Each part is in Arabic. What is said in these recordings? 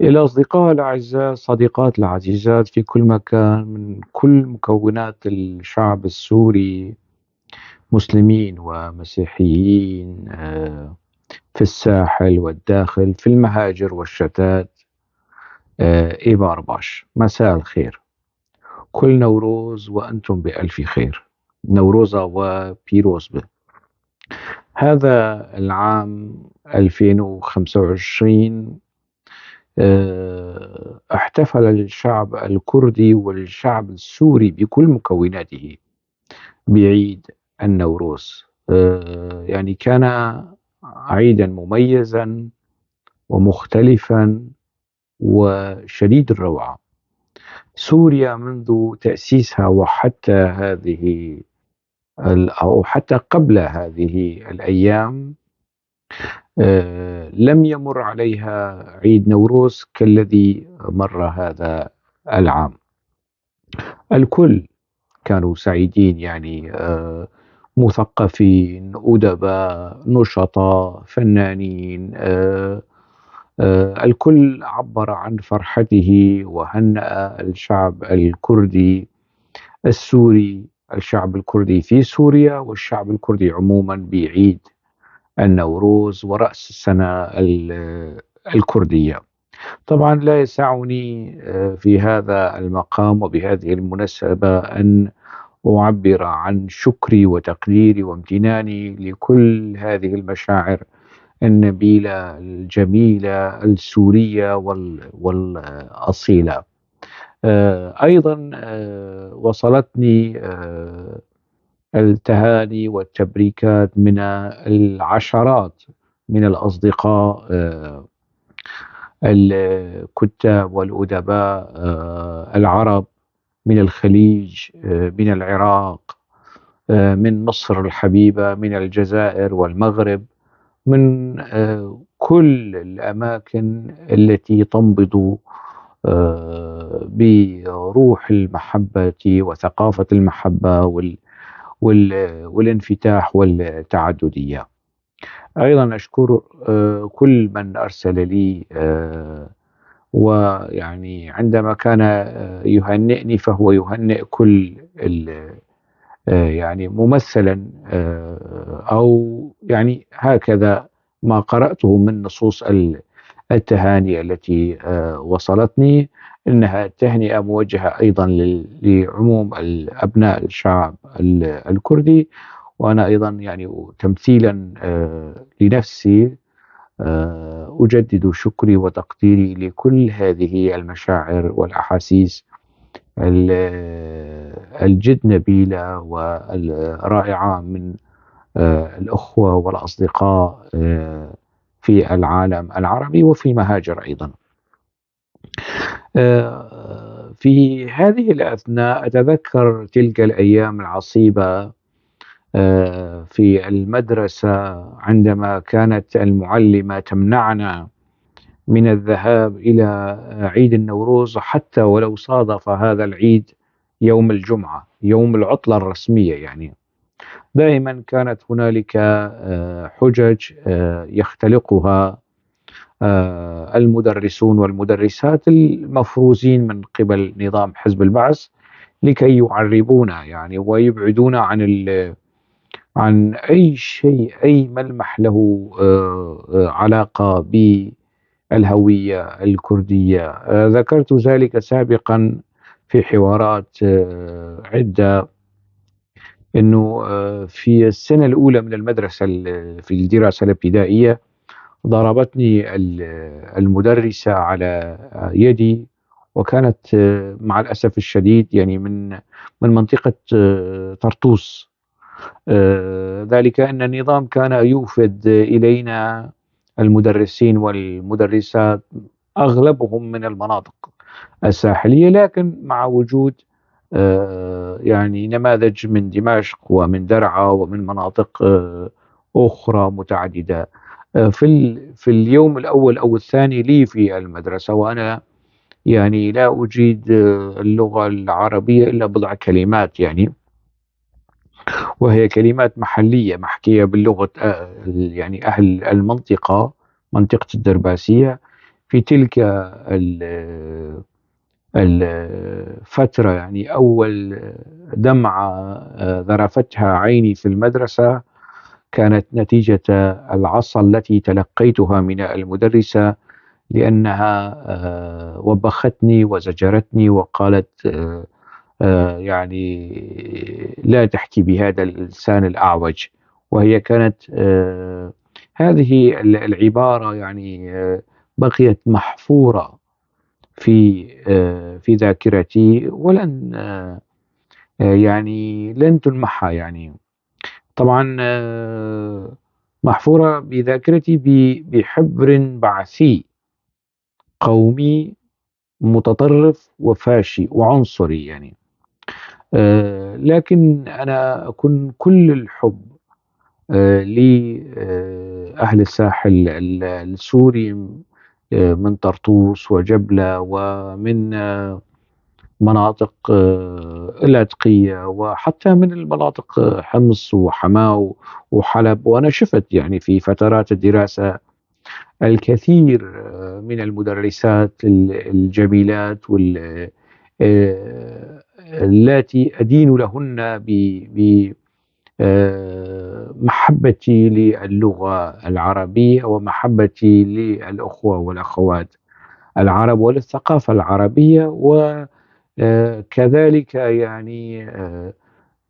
إلى أصدقائي الأعزاء، صديقاتي العزيزات في كل مكان، من كل مكونات الشعب السوري، مسلمين ومسيحيين، في الساحل والداخل، في المهاجر والشتات. إيبار باش، مساء الخير. كل نوروز وأنتم بألف خير. نوروزا وبيروز به. هذا العام 2025 احتفل الشعب الكردي والشعب السوري بكل مكوناته بعيد النوروز. يعني كان عيدا مميزا ومختلفا وشديد الروعة. سوريا منذ تأسيسها وحتى أو حتى قبل هذه الأيام لم يمر عليها عيد نوروز كالذي مر هذا العام. الكل كانوا سعيدين، يعني مثقفين، أدباء، نشطاء، فنانين، الكل عبر عن فرحته وهنأ الشعب الكردي السوري، الشعب الكردي في سوريا والشعب الكردي عموما بعيد النوروز ورأس السنة الكردية. طبعا لا يسعني في هذا المقام وبهذه المناسبة أن أعبر عن شكري وتقديري وامتناني لكل هذه المشاعر النبيلة الجميلة السورية والأصيلة. أيضا وصلتني التهاني والتبريكات من العشرات من الأصدقاء، الكتاب والأدباء العرب، من الخليج، من العراق، من مصر الحبيبة، من الجزائر والمغرب، من كل الأماكن التي تنبض بروح المحبة وثقافة المحبة والانفتاح والتعددية. أيضا أشكر كل من أرسل لي، ويعني عندما كان يهنئني فهو يهنئ كل يعني ممثلا، أو يعني هكذا ما قرأته من نصوص التهاني التي وصلتني، إنها تهنئة موجهة أيضا لعموم أبناء الشعب الكردي. وأنا أيضا يعني تمثيلا لنفسي أجدد شكري وتقديري لكل هذه المشاعر والأحاسيس الجد نبيلة والرائعة من الأخوة والأصدقاء في العالم العربي وفي مهاجر أيضا. في هذه الأثناء أتذكر تلك الأيام العصيبة في المدرسة، عندما كانت المعلمة تمنعنا من الذهاب إلى عيد النوروز حتى ولو صادف هذا العيد يوم الجمعة، يوم العطلة الرسمية. يعني دائما كانت هنالك حجج يختلقها المدرسون والمدرسات المفروزين من قبل نظام حزب البعث لكي يعربونا، يعني ويبعدونا عن أي شيء، أي ملمح له علاقة بالهوية الكردية. ذكرت ذلك سابقا في حوارات عدة، أنه في السنة الأولى من المدرسة في الدراسة الابتدائية ضربتني المدرسة على يدي، وكانت مع الأسف الشديد يعني من منطقة طرطوس. ذلك أن النظام كان يوفد إلينا المدرسين والمدرسات أغلبهم من المناطق الساحلية، لكن مع وجود يعني نماذج من دمشق ومن درعا ومن مناطق أخرى متعددة. في اليوم الأول أو الثاني لي في المدرسة، وأنا يعني لا أجيد اللغة العربية إلا بضع كلمات، يعني وهي كلمات محلية محكية باللغة يعني أهل المنطقة، منطقة الدرباسية. في تلك الفترة، يعني أول دمعة ذرفتها عيني في المدرسة كانت نتيجة العصا التي تلقيتها من المدرسة، لأنها وبختني وزجرتني وقالت يعني لا تحكي بهذا اللسان الأعوج. وهي كانت هذه العبارة يعني بقيت محفورة في ذاكرتي، ولن يعني لن تلمحها يعني. طبعا محفورة بذاكرتي بحبر بعثي قومي متطرف وفاشي وعنصري يعني. لكن أنا أكون كل الحب لأهل الساحل السوري، من طرطوس وجبلة ومن مناطق اللاذقية، وحتى من المناطق حمص وحماة وحلب. وأنا شفت يعني في فترات الدراسة الكثير من المدرسات الجميلات اللاتي أدين لهن بمحبتي للغة العربية ومحبتي للأخوة والأخوات العرب وللثقافة العربية، وكذلك يعني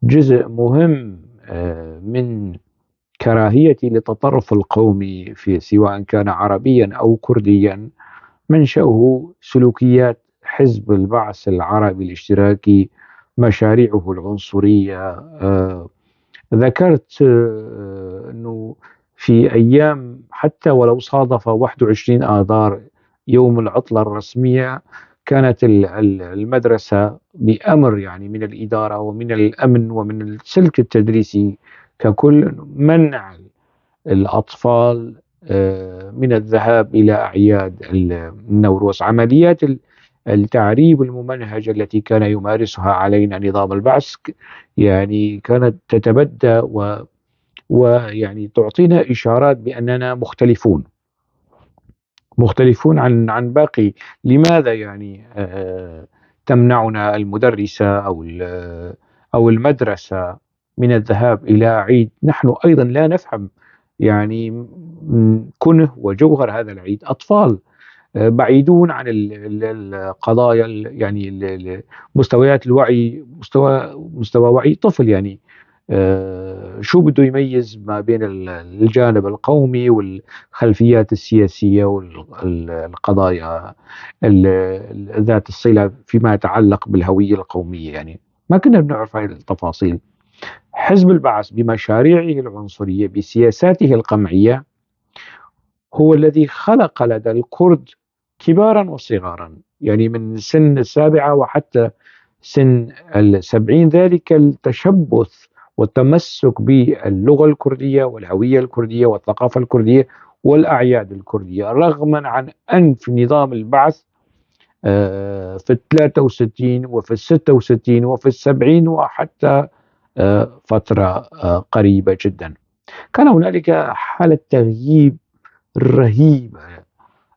جزء مهم من كراهيتي للتطرف القومي، في سواء كان عربيا أو كرديا، منشأه سلوكيات حزب البعث العربي الاشتراكي، مشاريعه العنصرية. ذكرت أنه في أيام حتى ولو صادف 21 آذار يوم العطلة الرسمية، كانت المدرسة بأمر يعني من الإدارة ومن الأمن ومن السلك التدريسي ككل منع الأطفال من الذهاب إلى أعياد النوروز. عمليات التعريب الممنهجة التي كان يمارسها علينا نظام البعث يعني كانت تتبدى ويعني تعطينا إشارات بأننا مختلفون عن باقي. لماذا يعني تمنعنا المدرسة أو المدرسة من الذهاب إلى عيد نحن أيضا لا نفهم يعني كنه وجوهر هذا العيد؟ أطفال بعيدون عن القضايا يعني مستويات الوعي، مستوى وعي طفل يعني. شو بده يميز ما بين الجانب القومي والخلفيات السياسية والقضايا ذات الصلة فيما يتعلق بالهوية القومية؟ يعني ما كنا بنعرف هذه التفاصيل. حزب البعث بمشاريعه العنصرية بسياساته القمعية هو الذي خلق لدى الكرد كبارا وصغارا، يعني من سن السابعة وحتى سن ال70، ذلك التشبث والتمسك باللغة الكردية والهوية الكردية والثقافة الكردية والأعياد الكردية، رغما عن أنف نظام البعث في 63 وفي 66 وفي 70 وحتى فترة قريبة جدا. كان هنالك حالة تغييب رهيبة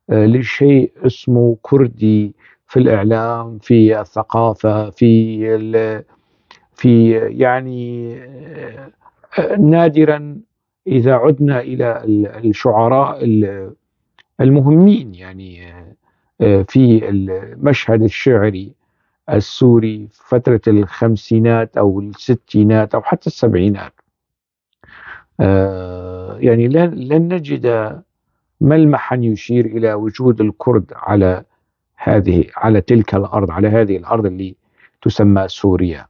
لشيء اسمه كردي في الإعلام، في الثقافة، في يعني نادرا إذا عدنا إلى الشعراء المهمين يعني في المشهد الشعري السوري في فترة الخمسينات أو الستينات أو حتى السبعينات. يعني لن نجد ملمحا يشير إلى وجود الكرد على تلك الأرض، على هذه الأرض اللي تسمى سوريا.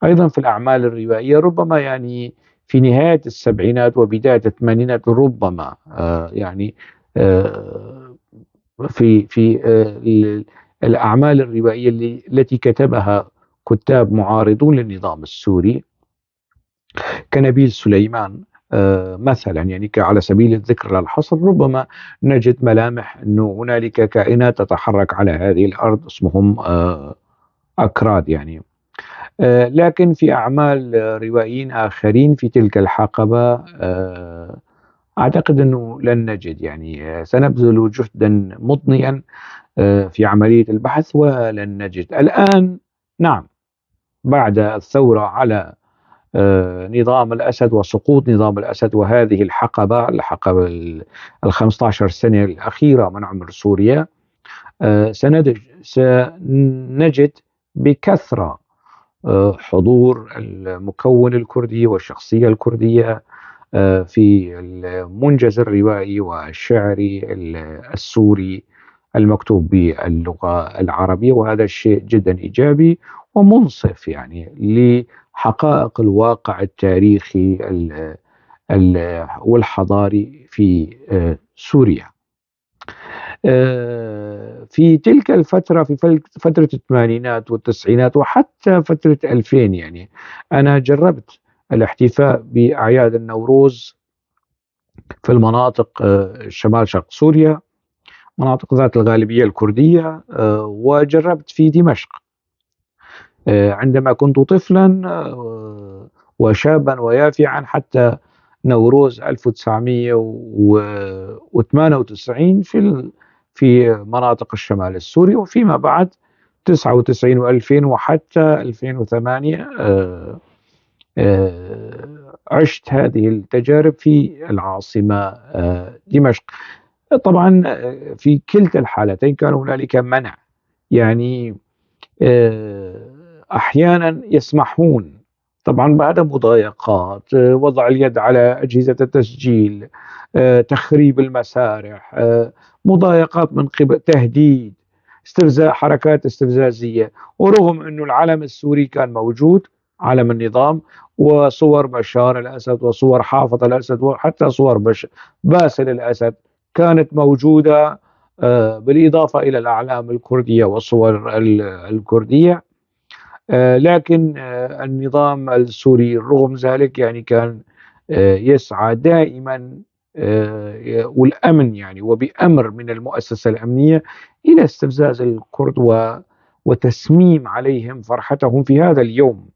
أيضا في الأعمال الروائية ربما يعني في نهاية السبعينات وبداية الثمانينات ربما يعني في الأعمال الروائية التي كتبها كتاب معارضون للنظام السوري كنبيل سليمان مثلا، يعني على سبيل الذكر لا الحصر، ربما نجد ملامح أنه هنالك كائنات تتحرك على هذه الأرض اسمهم أكراد يعني. لكن في أعمال روائيين آخرين في تلك الحقبة أعتقد أنه لن نجد، يعني سنبذل جهدا مضنيا في عملية البحث ولن نجد الآن. نعم، بعد الثورة على نظام الأسد وسقوط نظام الأسد وهذه الحقبة 15 سنة الأخيرة من عمر سوريا، سنجد بكثرة حضور المكون الكردي والشخصية الكردية في المنجز الروائي والشعري السوري المكتوب باللغة العربية، وهذا الشيء جدا إيجابي ومنصف يعني لحقائق الواقع التاريخي والحضاري في سوريا. في تلك الفترة، في فترة الثمانينات والتسعينات وحتى فترة 2000، يعني أنا جربت الاحتفاء بأعياد النوروز في المناطق شمال شرق سوريا، مناطق ذات الغالبية الكردية، وجربت في دمشق عندما كنت طفلا وشابا ويافعا، حتى نوروز 1998 في مناطق الشمال السوري، وفيما بعد 99 و2000 وحتى 2008 عشت هذه التجارب في العاصمة دمشق. طبعا في كلتا الحالتين كان هنالك منع، يعني أحيانا يسمحون طبعا بعد مضايقات، وضع اليد على أجهزة التسجيل، تخريب المسارح، مضايقات من قبل، تهديد، استفزاز، حركات استفزازية، ورغم أن العلم السوري كان موجود، علم النظام، وصور بشار الأسد وصور حافظ الأسد وحتى صور باسل الأسد كانت موجودة، بالإضافة إلى الأعلام الكردية والصور الكردية، لكن النظام السوري رغم ذلك يعني كان يسعى دائما والأمن يعني وبأمر من المؤسسة الأمنية إلى استفزاز الكرد وتسميم عليهم فرحتهم في هذا اليوم،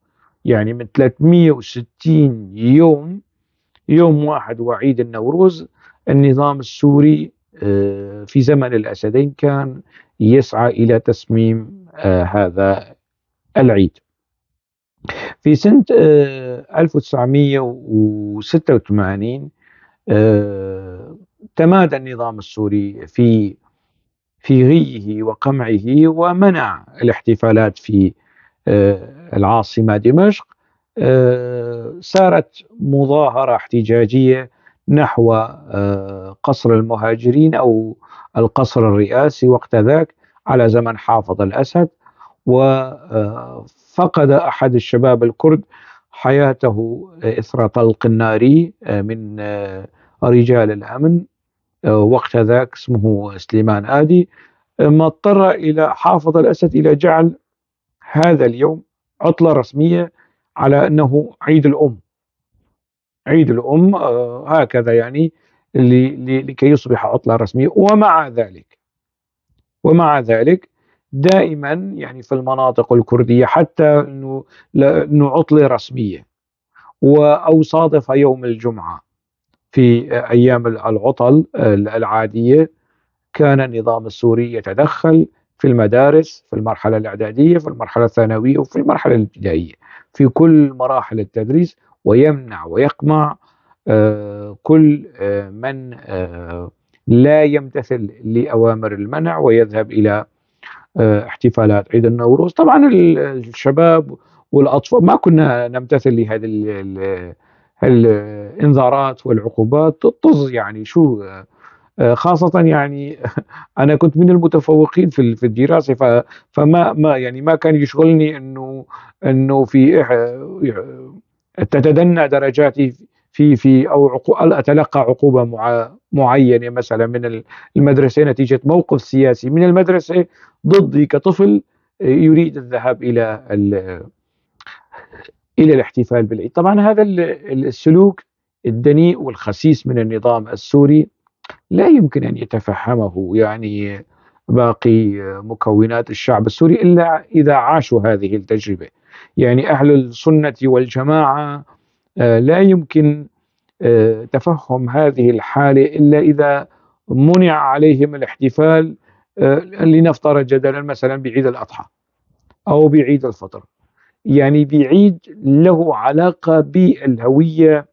يعني من 360 يوم، يوم واحد وعيد النوروز، النظام السوري في زمن الأسدين كان يسعى إلى تسميم هذا العيد. في سنة 1986 تمادى النظام السوري في غيه وقمعه ومنع الاحتفالات في العاصمة دمشق. سارت مظاهرة احتجاجية نحو قصر المهاجرين أو القصر الرئاسي وقت ذاك على زمن حافظ الأسد، وفقد أحد الشباب الكرد حياته إثر طلق ناري من رجال الأمن وقت ذاك، اسمه سليمان آدي، ما اضطر إلى حافظ الأسد إلى جعل هذا اليوم عطلة رسمية على أنه عيد الأم، عيد الأم، هكذا يعني لكي يصبح عطلة رسمية. ومع ذلك دائما يعني في المناطق الكردية حتى أنه عطلة رسمية أو صادف يوم الجمعة في أيام العطل العادية، كان النظام السوري يتدخل في المدارس، في المرحلة الإعدادية، في المرحلة الثانوية، وفي المرحلة الابتدائية، في كل مراحل التدريس، ويمنع ويقمع كل من لا يمتثل لأوامر المنع ويذهب إلى احتفالات عيد النوروز. طبعا الشباب والأطفال ما كنا نمتثل لهذه الإنذارات والعقوبات، طز يعني شو، خاصة يعني أنا كنت من المتفوقين في الدراسة، فما يعني ما كان يشغلني إنه في تتدنى درجاتي في أو أتلقى عقوبة معينة مثلا من المدرسة نتيجة موقف سياسي من المدرسة ضدي كطفل يريد الذهاب إلى الاحتفال بالعيد. طبعا هذا السلوك الدنيء والخسيس من النظام السوري لا يمكن أن يتفهمه يعني باقي مكونات الشعب السوري إلا إذا عاشوا هذه التجربة. يعني أهل السنة والجماعة لا يمكن تفهم هذه الحالة إلا إذا منع عليهم الاحتفال، لنفترض جدلا مثلا بعيد الأضحى أو بعيد الفطر، يعني بعيد له علاقة بالهوية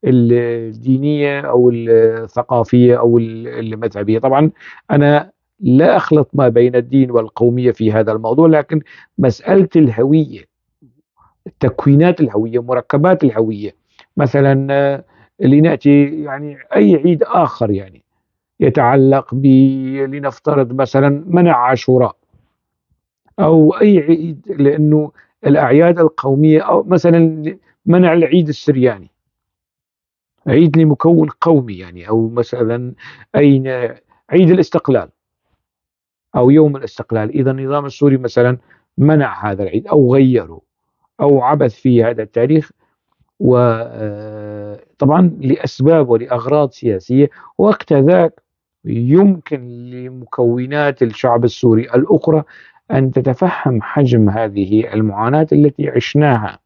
الدينية أو الثقافية أو المذهبية. طبعا أنا لا أخلط ما بين الدين والقومية في هذا الموضوع، لكن مسألة الهوية، تكوينات الهوية، مركبات الهوية، مثلا لنأتي يعني أي عيد آخر يعني يتعلق لنفترض مثلا منع عاشوراء أو أي عيد، لأنه الأعياد القومية، أو مثلا منع العيد السرياني، عيد لمكون قومي يعني، أو مثلا أين عيد الاستقلال أو يوم الاستقلال، إذا النظام السوري مثلا منع هذا العيد أو غيره أو عبث في هذا التاريخ، وطبعا لأسباب ولأغراض سياسية. وقت ذاك يمكن لمكونات الشعب السوري الأخرى أن تتفهم حجم هذه المعاناة التي عشناها.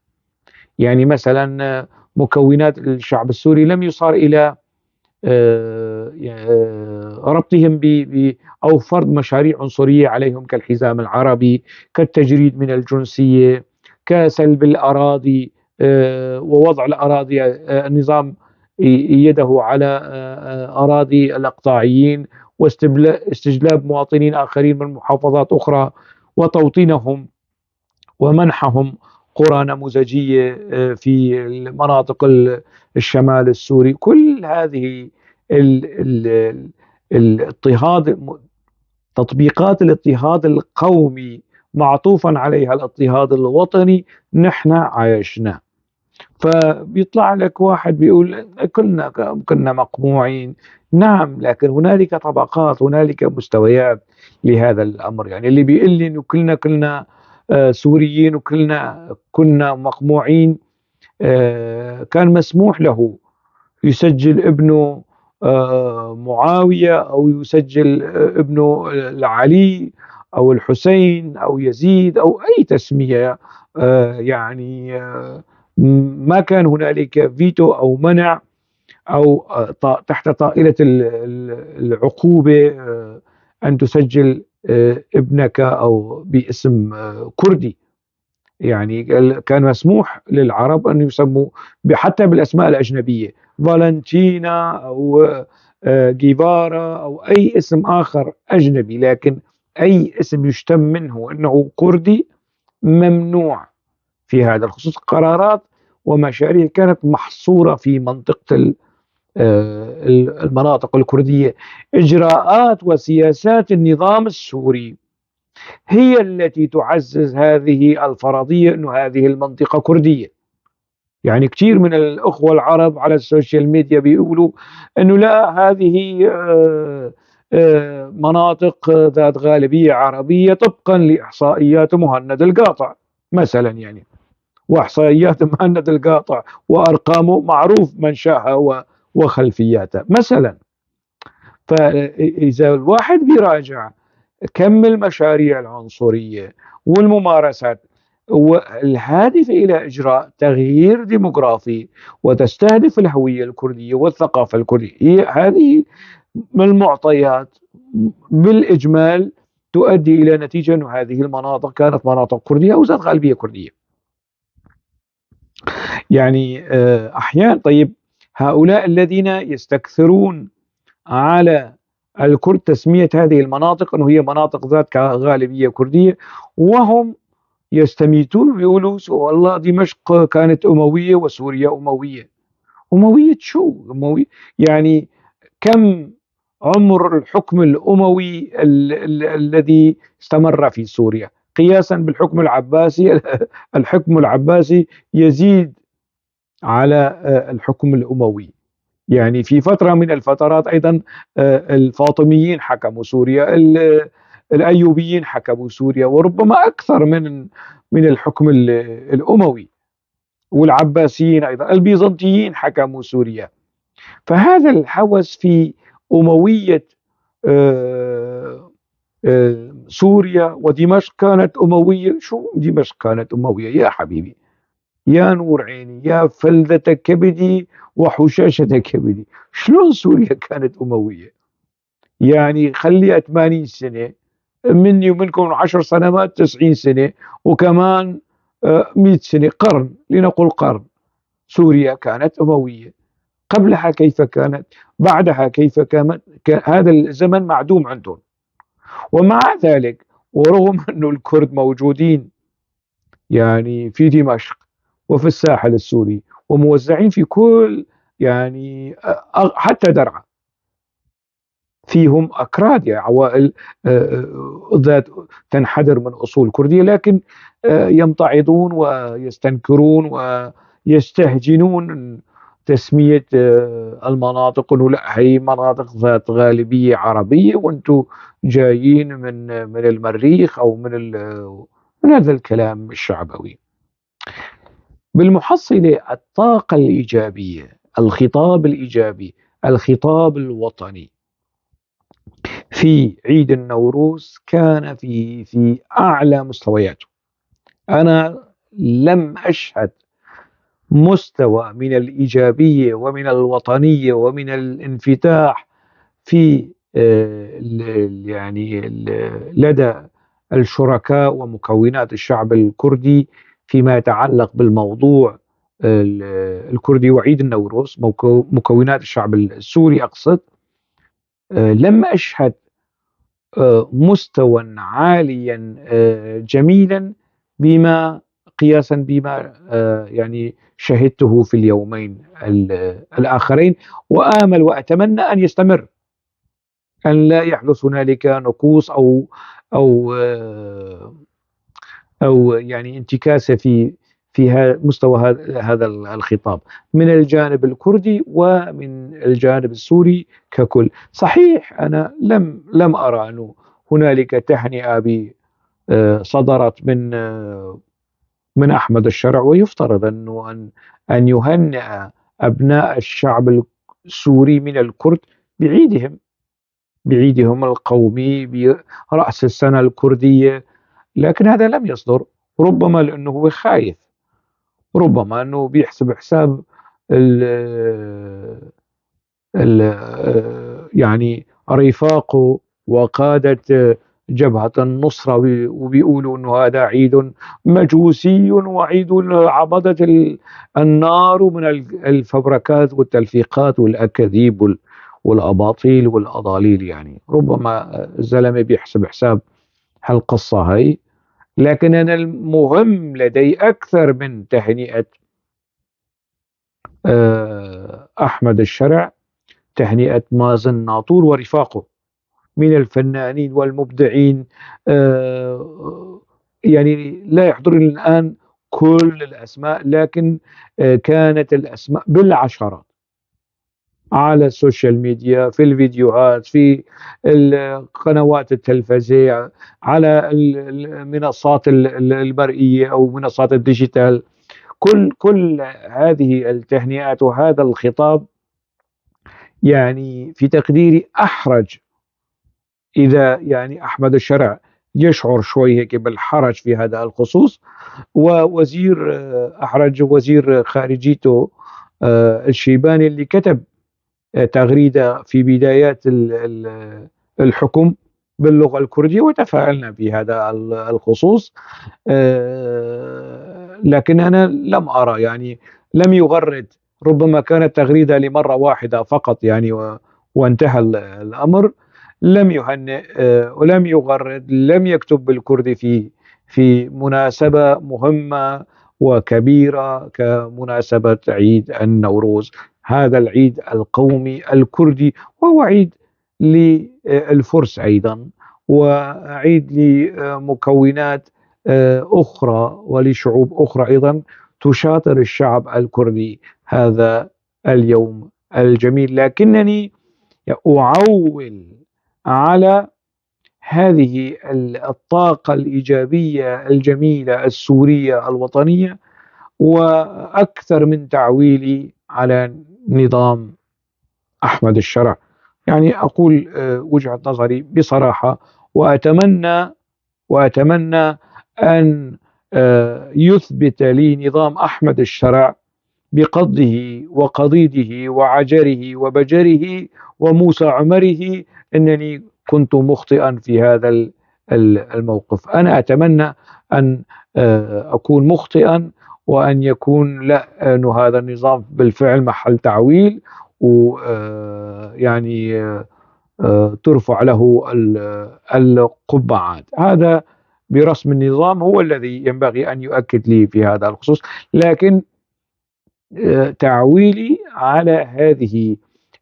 يعني مثلا مكونات الشعب السوري لم يصار إلى ربطهم أو فرض مشاريع عنصرية عليهم كالحزام العربي، كالتجريد من الجنسية، كسلب الأراضي، ووضع الأراضي، النظام يده على أراضي الأقطاعيين، واستجلاب مواطنين آخرين من محافظات أخرى وتوطينهم ومنحهم قرى نموذجية في المناطق الشمال السوري. كل هذه الاضطهاد، تطبيقات الاضطهاد القومي معطوفا عليها الاضطهاد الوطني، نحن عايشنا. فبيطلع لك واحد بيقول كنا مقموعين. نعم، لكن هنالك طبقات، هنالك مستويات لهذا الأمر. يعني اللي بيقول لي إنه كلنا سوريين وكلنا كنا مقموعين، كان مسموح له يسجل ابنه معاوية، أو يسجل ابنه العلي أو الحسين أو يزيد أو أي تسمية، يعني ما كان هنالك فيتو أو منع أو تحت طائلة العقوبة أن تسجل ابنك أو باسم كردي. يعني كان مسموح للعرب أن يسموا حتى بالأسماء الأجنبية، فالنتينا أو جيفارا أو أي اسم آخر أجنبي، لكن أي اسم يشتم منه أنه كردي ممنوع. في هذا الخصوص قرارات ومشاريع كانت محصورة في منطقة المناطق الكردية. إجراءات وسياسات النظام السوري هي التي تعزز هذه الفرضية أن هذه المنطقة كردية. يعني كثير من الأخوة العرب على السوشيال ميديا بيقولوا أنه لا، هذه مناطق ذات غالبية عربية طبقا لإحصائيات مهند القاطع مثلا، يعني وإحصائيات مهند القاطع وأرقامه معروف منشأها وخلفياتها مثلا. فإذا الواحد بيراجع كم المشاريع العنصرية والممارسات والهادفة إلى إجراء تغيير ديموغرافي وتستهدف الهوية الكردية والثقافة الكردية، هي هذه من المعطيات بالإجمال تؤدي إلى نتيجة أن هذه المناطق كانت مناطق كردية أو ذات غالبية كردية. يعني أحيانا، طيب هؤلاء الذين يستكثرون على الكرد تسمية هذه المناطق أنه هي مناطق ذات غالبية كردية، وهم يستميتون ويقولوا والله دمشق كانت أموية وسوريا أموية. أموية شو؟ أموية يعني كم عمر الحكم الأموي الذي استمر في سوريا قياسا بالحكم العباسي؟ الحكم العباسي يزيد على الحكم الأموي. يعني في فترة من الفترات أيضا الفاطميين حكموا سوريا، الأيوبيين حكموا سوريا، وربما أكثر من الحكم الأموي، والعباسيين أيضا، البيزنطيين حكموا سوريا. فهذا الهوس في أموية سوريا ودمشق كانت أموية. شو دمشق كانت أموية يا حبيبي؟ يا نور عيني، يا فلذة كبدي وحشاشة كبدي. شلون سوريا كانت أموية؟ يعني خليها 80 سنة، مني ومنكم 10 سنوات 90 سنة، وكمان 100 سنة، قرن، لنقل قرن. سوريا كانت أموية. قبلها كيف كانت؟ بعدها كيف كانت؟ هذا الزمن معدوم عندهم. ومع ذلك، ورغم أن الكرد موجودين يعني في دمشق وفي الساحل السوري وموزعين في كل، يعني حتى درعا فيهم أكراد، يعني عوائل ذات تنحدر من أصول كردية، لكن يمتعضون ويستنكرون ويستهجنون تسمية المناطق، انه لا، هي مناطق ذات غالبية عربية وانتم جايين من المريخ او من هذا الكلام الشعبوي. بالمحصلة، الطاقة الإيجابية، الخطاب الإيجابي، الخطاب الوطني في عيد النوروز كان في أعلى مستوياته. أنا لم أشهد مستوى من الإيجابية ومن الوطنية ومن الانفتاح في لدى الشركاء ومكونات الشعب الكردي فيما يتعلق بالموضوع الكردي وعيد النوروز. مكونات الشعب السوري أقصد. لم أشهد مستوى عاليا جميلا قياسا بما يعني شهدته في اليومين الآخرين. وآمل وأتمنى أن يستمر، أن لا يحدث هنالك نقوص أو يعني انتكاسة في مستوى هذا الخطاب من الجانب الكردي ومن الجانب السوري ككل. صحيح أنا لم أرى أنه هنالك تهنئة صدرت من أحمد الشرع، ويفترض أن يهنئ أبناء الشعب السوري من الكرد بعيدهم القومي برأس السنة الكردية، لكن هذا لم يصدر. ربما لأنه هو خايف، ربما أنه بيحسب حساب يعني رفاقه وقادة جبهة النصرة، وبيقولوا أنه هذا عيد مجوسي وعيد عبدة النار من الفبركات والتلفيقات والأكاذيب والأباطيل والأضاليل. يعني ربما الزلمة بيحسب حساب هالقصة هاي. لكن أنا المهم لدي أكثر من تهنئة أحمد الشرع، تهنئة مازن ناطور ورفاقه من الفنانين والمبدعين. يعني لا يحضرني الآن كل الأسماء، لكن كانت الأسماء بالعشرات على السوشيال ميديا، في الفيديوهات، في القنوات التلفزية، على المنصات المرئية أو منصات الديجيتال. كل هذه التهنئات وهذا الخطاب يعني في تقديري أحرج. إذا يعني أحمد الشرع يشعر شوي هيك بالحرج في هذا الخصوص، ووزير أحرج وزير خارجيته الشيباني اللي كتب تغريدة في بدايات الحكم باللغة الكردية، وتفاعلنا في هذا الخصوص. لكن أنا لم أرى، يعني لم يغرد. ربما كانت تغريدة لمرة واحدة فقط يعني وانتهى الأمر. لم يهنئ ولم يغرد، لم يكتب بالكردي في مناسبة مهمة وكبيرة كمناسبة عيد النوروز، هذا العيد القومي الكردي، وهو عيد للفرس أيضا، وعيد لمكونات أخرى ولشعوب أخرى أيضا تشاطر الشعب الكردي هذا اليوم الجميل. لكنني أعول على هذه الطاقة الإيجابية الجميلة السورية الوطنية، وأكثر من تعويلي على نظام أحمد الشرع. يعني أقول وجهة نظري بصراحة، وأتمنى أن يثبت لي نظام أحمد الشرع بقضه وقضيده وعجره وبجره وموسى عمره أنني كنت مخطئا في هذا الموقف. أنا أتمنى أن أكون مخطئا، وأن يكون لا، أن هذا النظام بالفعل محل تعويل، ويعني ترفع له القبعات. هذا برسم النظام هو الذي ينبغي أن يؤكد لي في هذا الخصوص. لكن تعويلي على هذه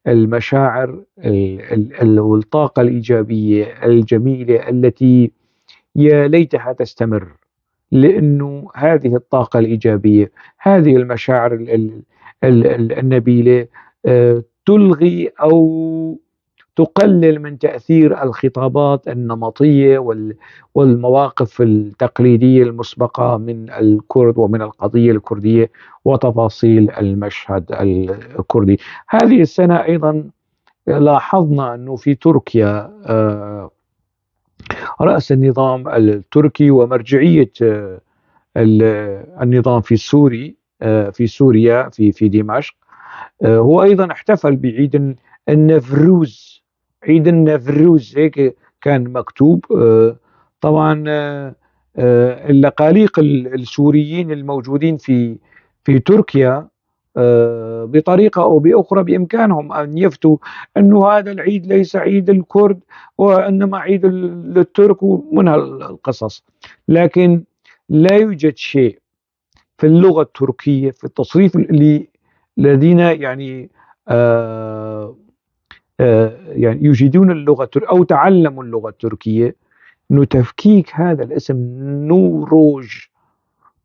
المشاعر والطاقة الإيجابية الجميلة التي يا ليتها تستمر، لأنه هذه الطاقة الإيجابية، هذه المشاعر النبيلة تلغي أو تقلل من تأثير الخطابات النمطية والمواقف التقليدية المسبقة من الكرد ومن القضية الكردية وتفاصيل المشهد الكردي. هذه السنة أيضا لاحظنا أنه في تركيا رأس النظام التركي ومرجعية النظام في سوريا في دمشق، هو أيضا احتفل بعيد النفروز. عيد النفروز هيك كان مكتوب. طبعا اللقاليق السوريين الموجودين في تركيا بطريقة أو بأخرى بإمكانهم أن يفتوا أن هذا العيد ليس عيد الكرد وإنما عيد للترك ومن القصص. لكن لا يوجد شيء في اللغة التركية في التصريف الذين يعني يجيدون اللغة التركية أو تعلموا اللغة التركية، أنه تفكيك هذا الاسم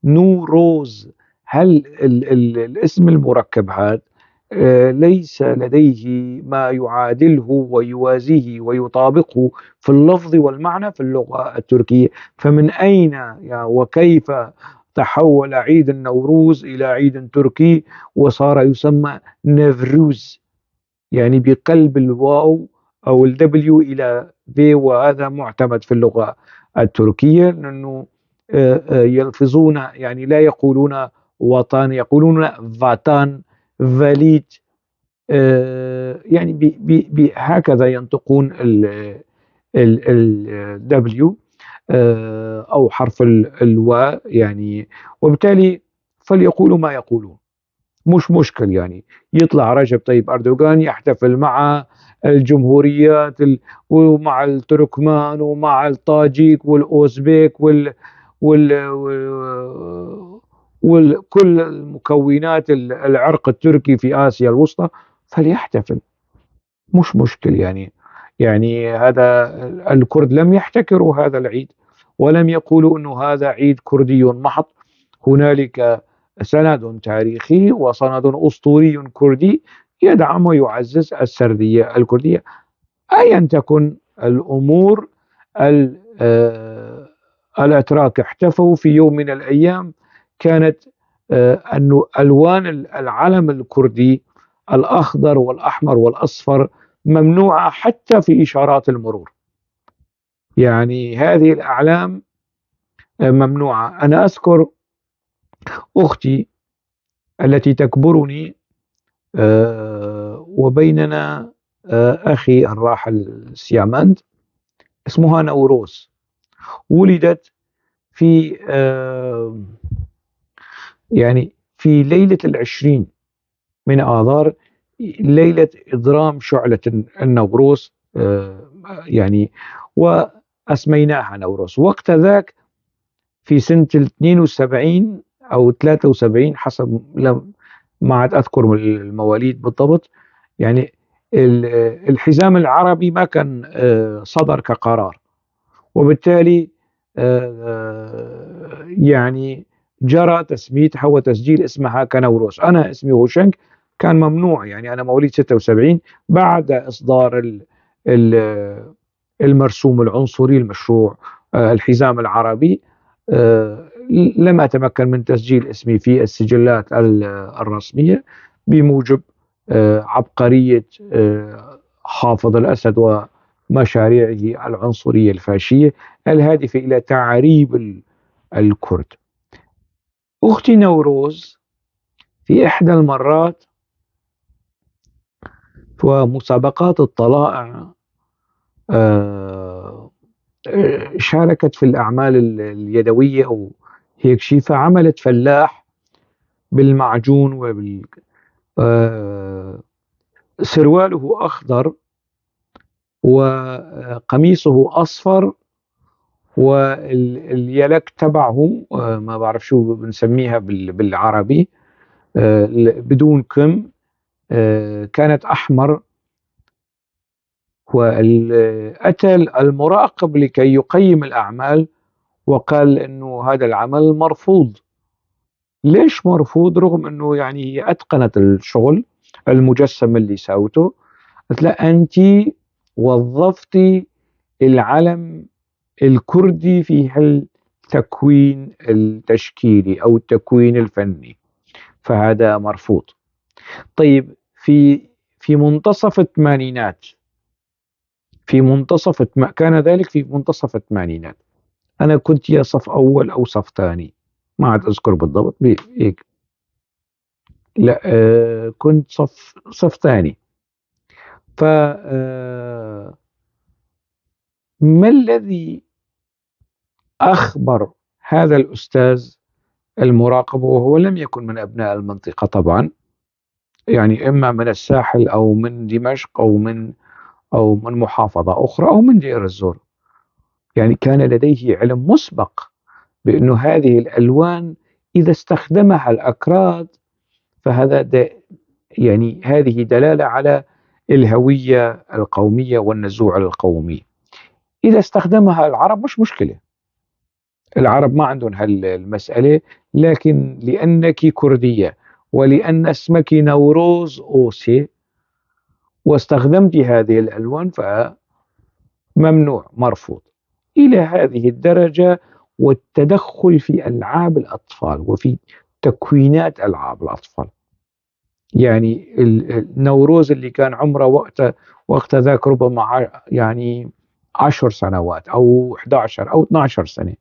نوروز. هل الاسم المركب هذا ليس لديه ما يعادله ويوازيه ويطابقه في اللفظ والمعنى في اللغة التركية؟ فمن أين وكيف تحول عيد النوروز إلى عيد تركي وصار يسمى نفروز، يعني بقلب الواو أو الدبليو إلى في، وهذا معتمد في اللغة التركية، لأنه يلفظون، يعني لا يقولون وطن، يقولون فاتان، فاليد، يعني هكذا ينطقون الدبليو أو حرف الواء يعني. وبالتالي فليقولوا ما يقولون، مش مشكل. يعني يطلع رجب طيب أردوغان يحتفل مع الجمهوريات ومع التركمان ومع الطاجيك والأوزبيك وكل المكونات العرق التركي في آسيا الوسطى، فليحتفل، مش مشكل. يعني هذا الكرد لم يحتكروا هذا العيد ولم يقولوا أنه هذا عيد كردي محض. هنالك سند تاريخي وسند أسطوري كردي يدعم ويعزز السردية الكردية. أيا تكن الأمور، الأتراك احتفوا في يوم من الأيام كانت أن ألوان العلم الكردي الأخضر والأحمر والأصفر ممنوعة حتى في إشارات المرور. يعني هذه الأعلام ممنوعة. أنا أذكر أختي التي تكبرني وبيننا أخي الراحل سيامند، اسمها نوروز، ولدت في يعني في ليلة 20 من آذار، ليلة إضرام شعلة النوروز، يعني وأسميناها نوروز. وقت ذاك في سنة 72 أو 73 حسب، ما عاد أذكر المواليد بالضبط. يعني الحزام العربي ما كان صدر كقرار، وبالتالي يعني جرى تسميتها وتسجيل اسمها كنوروز. أنا اسمي هوشنك كان ممنوع، يعني أنا مواليد 76 بعد إصدار المرسوم العنصري المشروع الحزام العربي. لم أتمكن من تسجيل اسمي في السجلات الرسمية بموجب عبقرية حافظ الأسد ومشاريعه العنصرية الفاشية الهادفة إلى تعريب الكرد. أختي نوروز في إحدى المرات ومسابقات الطلائع آه، شاركت في الأعمال اليدوية أو هيك شيء، فعملت فلاح بالمعجون سرواله أخضر وقميصه أصفر واليلك تبعه ما بعرف شو بنسميها بالعربي، بدون كم، كانت أحمر. وأتى المراقب لكي يقيم الأعمال وقال إنه هذا العمل مرفوض. ليش مرفوض رغم إنه يعني هي أتقنت الشغل المجسم اللي سوته؟ قلت له أنت وظفتي العلم الكردي في التكوين التشكيلي أو التكوين الفني، فهذا مرفوض. طيب في منتصف الثمانينات، كان ذلك في منتصف الثمانينات، أنا كنت يا صف أول أو صف ثاني، ما عاد أذكر بالضبط هيك. لا كنت صف ثاني. ف ما الذي أخبر هذا الأستاذ المراقب، وهو لم يكن من أبناء المنطقة طبعا، يعني إما من الساحل أو من دمشق أو من محافظة أخرى أو من دير الزور، يعني كان لديه علم مسبق بأنه هذه الألوان إذا استخدمها الأكراد فهذا يعني هذه دلالة على الهوية القومية والنزوع القومي. إذا استخدمها العرب مش مشكلة، العرب ما عندهم هالمسألة، لكن لأنك كردية ولأن اسمك نوروز أوسي واستخدمت هذه الألوان فممنوع، مرفوض. إلى هذه الدرجة، والتدخل في ألعاب الأطفال وفي تكوينات ألعاب الأطفال. يعني النوروز اللي كان عمره وقت ذاك ربما يعني 10 سنوات أو 11 أو 12 سنة،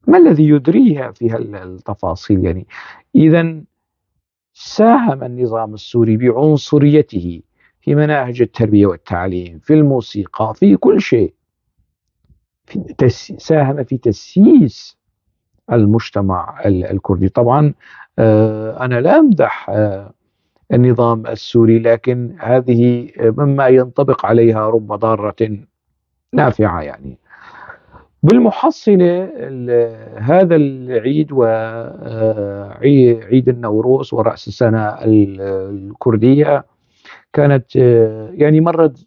ما الذي يدريها في التفاصيل؟ يعني إذا ساهم النظام السوري بعنصريته في مناهج التربية والتعليم، في الموسيقى، في كل شيء، ساهم في تسييس المجتمع الكردي. طبعا أنا لا أمدح النظام السوري، لكن هذه مما ينطبق عليها رب ضارة نافعة. يعني بالمحصلة هذا العيد وعيد النوروز ورأس السنة الكردية كانت يعني مرت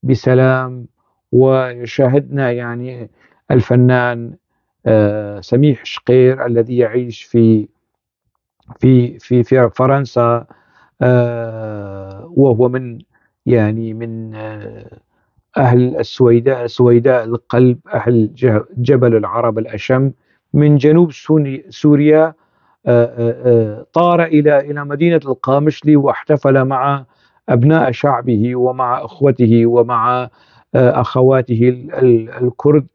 بسلام، وشاهدنا يعني الفنان سميح شقير الذي يعيش في فرنسا، وهو من أهل سويداء القلب، أهل جبل العرب الأشم، من جنوب سوريا. طار إلى مدينة القامشلي واحتفل مع أبناء شعبه ومع أخوته ومع أخواته الكرد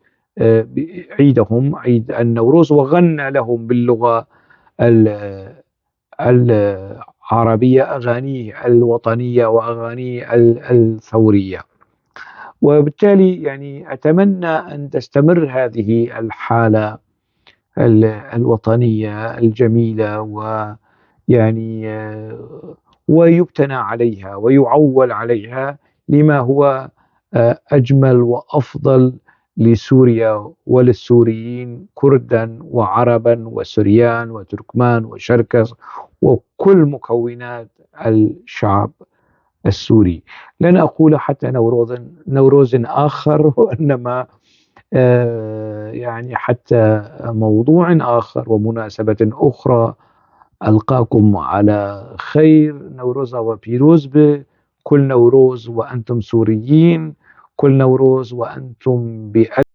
عيدهم، عيد النوروز، وغنى لهم باللغة العربية أغانيه الوطنية وأغانيه الثورية. وبالتالي يعني أتمنى أن تستمر هذه الحالة الوطنية الجميلة، ويعني ويبتنى عليها ويعول عليها لما هو أجمل وأفضل لسوريا وللسوريين، كردا وعربا وسريان وتركمان وشركس وكل مكونات الشعب السوري. لن أقول حتى نوروز آخر، وإنما يعني حتى موضوع آخر ومناسبة أخرى. ألقاكم على خير، نوروز وبيروز به، كل نوروز وأنتم سوريين، كل نوروز وأنتم بألف